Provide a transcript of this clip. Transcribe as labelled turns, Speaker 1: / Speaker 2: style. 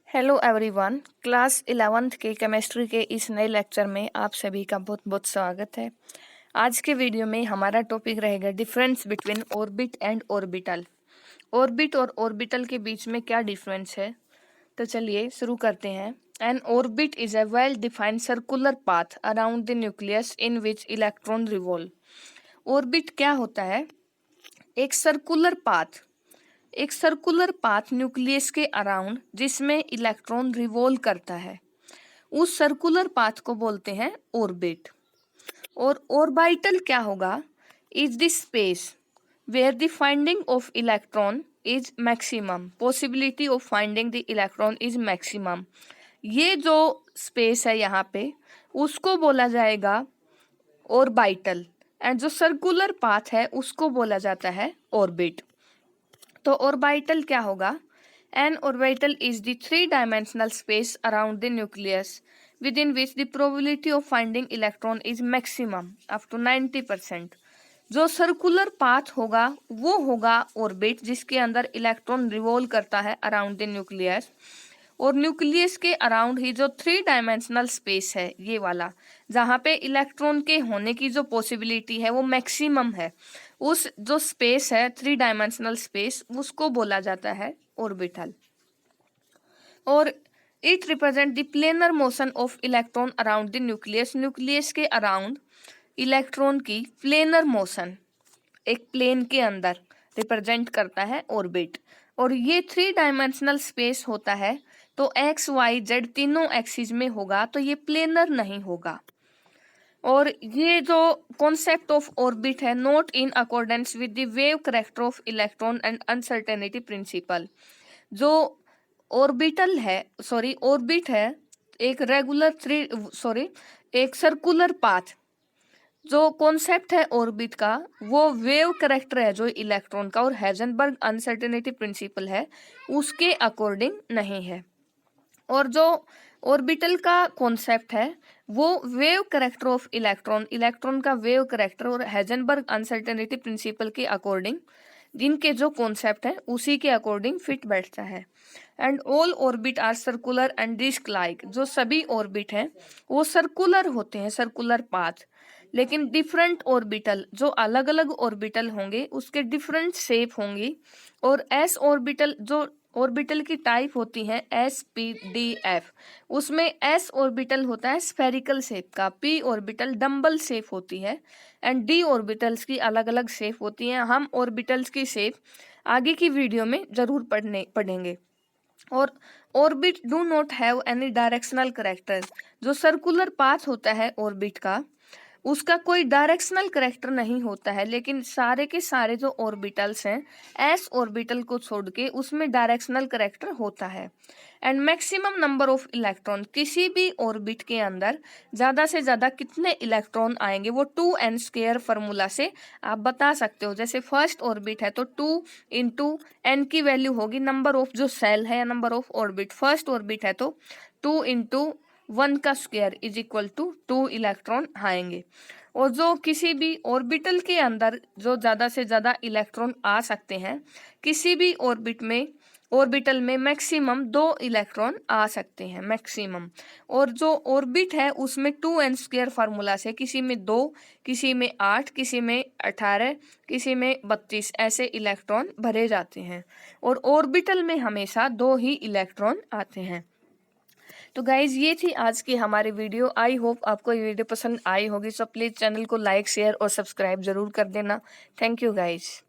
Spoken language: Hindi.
Speaker 1: हेलो एवरीवन, क्लास 11th के केमिस्ट्री के इस नए लेक्चर में आप सभी का बहुत बहुत स्वागत है। आज के वीडियो में हमारा टॉपिक रहेगा difference between orbit and orbital. Orbit और ऑर्बिटल के बीच में क्या डिफरेंस है, तो चलिए शुरू करते हैं। N orbit is a well defined circular path around the nucleus in which electron revolve. Orbit क्या होता है? एक सर्कुलर पाथ न्यूक्लियस के अराउंड जिसमें इलेक्ट्रॉन रिवॉल्व करता है, उस सर्कुलर पाथ को बोलते हैं ऑर्बिट। और ऑर्बिटल क्या होगा? Is the space where the finding of electron is maximum, possibility of finding the electron is maximum. ये जो स्पेस है यहाँ पे, उसको बोला जाएगा ऑर्बिटल, एंड जो सर्कुलर पाथ है उसको बोला जाता है ऑर्बिट। तो ऑर्बिटल क्या होगा? An orbital is the three dimensional space around the nucleus within which the probability of finding electron is maximum up to 90%। जो सर्कुलर पाथ होगा वो होगा ऑर्बिट, जिसके अंदर इलेक्ट्रॉन रिवॉल्व करता है अराउंड द न्यूक्लियस। और न्यूक्लियस के अराउंड ही जो थ्री डायमेंशनल स्पेस है, ये वाला, जहाँ पे इलेक्ट्रॉन के होने की जो पॉसिबिलिटी है वो मैक्सिमम है, उस जो स्पेस है थ्री डायमेंशनल स्पेस, उसको बोला जाता है ऑर्बिटल। और it represent the planar motion of electron around the nucleus. Nucleus के अराउंड इलेक्ट्रॉन की प्लेनर मोशन, एक प्लेन के अंदर रिप्रेजेंट करता है ऑर्बिट। और ये थ्री डायमेंशनल स्पेस होता है, तो एक्स वाई जेड तीनों एक्सिस में होगा, तो ये प्लेनर नहीं होगा। और ये जो कॉन्सेप्ट ऑफ ऑर्बिट है, not in accordance with the wave character of electron and uncertainty principle. जो ऑर्बिट है एक सर्कुलर पाथ। जो कॉन्सेप्ट है ऑर्बिट का, वो वेव करेक्टर है जो इलेक्ट्रॉन का, और हाइजेनबर्ग अनसर्टेनिटी प्रिंसिपल है उसके अकॉर्डिंग नहीं है। और जो ऑर्बिटल का कॉन्सेप्ट है वो वेव करेक्टर ऑफ इलेक्ट्रॉन का वेव करेक्टर और हाइजेनबर्ग अनसर्टेनिटी प्रिंसिपल के अकॉर्डिंग, जिनके जो कॉन्सेप्ट है उसी के अकॉर्डिंग फिट बैठता है। And all orbit are circular and disc like. जो सभी ऑर्बिट हैं वो सर्कुलर होते हैं, सर्कुलर पाथ। लेकिन डिफरेंट ऑर्बिटल, जो अलग अलग ऑर्बिटल होंगे उसके डिफरेंट शेप होंगी। और एस ऑर्बिटल, जो ऑर्बिटल की टाइप होती है SPDF, उसमें एस ऑर्बिटल होता है स्फेरिकल शेप का, पी ऑर्बिटल डम्बल शेप होती है, एंड डी ऑर्बिटल्स की अलग अलग शेप होती हैं। हम ऑर्बिटल्स की शेप आगे की वीडियो में जरूर पढ़ेंगे। और orbit do not have any directional character. जो सर्कुलर पाथ होता है ऑर्बिट का, उसका कोई डायरेक्शनल करेक्टर नहीं होता है, लेकिन सारे के सारे जो ऑर्बिटल्स हैं एस ऑर्बिटल को छोड़ के उसमें डायरेक्शनल करेक्टर होता है। And maximum number of electron, किसी भी ऑर्बिट के अंदर ज्यादा से ज्यादा कितने इलेक्ट्रॉन आएंगे वो 2n² फॉर्मूला से आप बता सकते हो। जैसे फर्स्ट ऑर्बिट है तो 2 इंटू एन की वैल्यू होगी नंबर ऑफ जो सेल है या number of orbit. First orbit है तो 2 इंटू 1 का square is equal to 2 electron आएंगे। और जो किसी भी ऑर्बिटल के अंदर जो ज्यादा से ज्यादा इलेक्ट्रॉन आ सकते हैं, किसी भी ऑर्बिटल में मैक्सिमम 2 इलेक्ट्रॉन आ सकते हैं, मैक्सिमम। और जो ऑर्बिट है उसमें 2n² फार्मूला से किसी में 2, किसी में 8, किसी में 18, किसी में 32 ऐसे इलेक्ट्रॉन भरे जाते हैं। और ऑर्बिटल में हमेशा 2 ही इलेक्ट्रॉन आते हैं। तो गाइज ये थी आज की हमारी वीडियो। आई होप आपको ये वीडियो पसंद आई होगी, सो प्लीज चैनल को लाइक शेयर और सब्सक्राइब जरूर कर देना। Thank you guys.